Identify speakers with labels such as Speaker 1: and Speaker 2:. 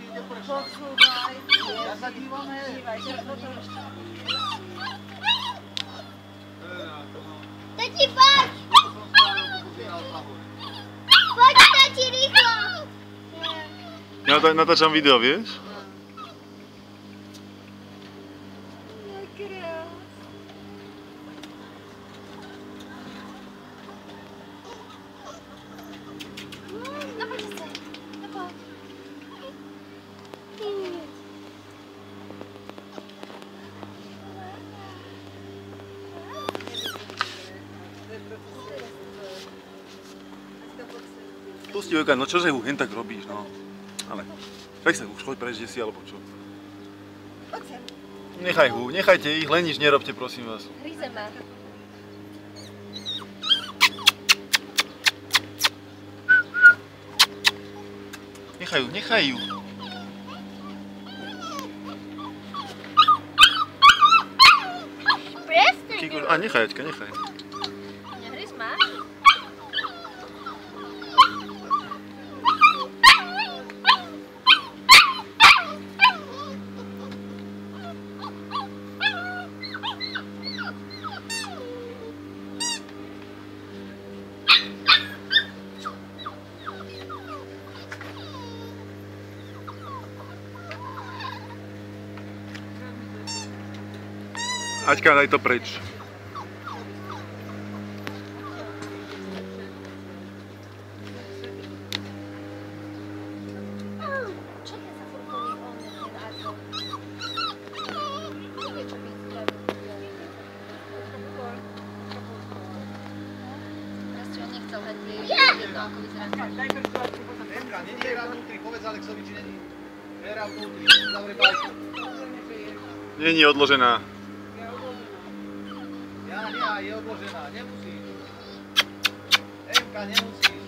Speaker 1: ide prešať.
Speaker 2: Počúvaj.
Speaker 1: Ja sa dívam, hej.
Speaker 2: Dívaj, že potom ešte.
Speaker 3: Tati, poď! Poď, tati, rýchlo!
Speaker 4: Ja natáčam video, vieš?
Speaker 3: No poď sa, no poď.
Speaker 4: Pusti Jojka, no čože jen tak robíš, no. Ale, tak sa už choď preč, kde si, alebo čo.
Speaker 2: Poď sem.
Speaker 4: Nechajte ich, len nič nerobte, prosím vás.
Speaker 2: Hryze ma.
Speaker 4: Nechaj ju.
Speaker 3: Prestaň.
Speaker 4: A nechaj, Jaťka, nechaj.
Speaker 2: Nehryz ma.
Speaker 4: Aťka, daj to preč.
Speaker 2: Čo ja sa furt bojí on, ten Argo? Nevie, čo by spravil. Proste on nechcel hať jedno, ako vyzerá.
Speaker 1: Emka, není hra vnútri, povedz Alexovi, či není hra vnútri, zavre balku.
Speaker 4: Není odložená.
Speaker 1: Ja, je odložená, nemusíš. Emka, nemusíš.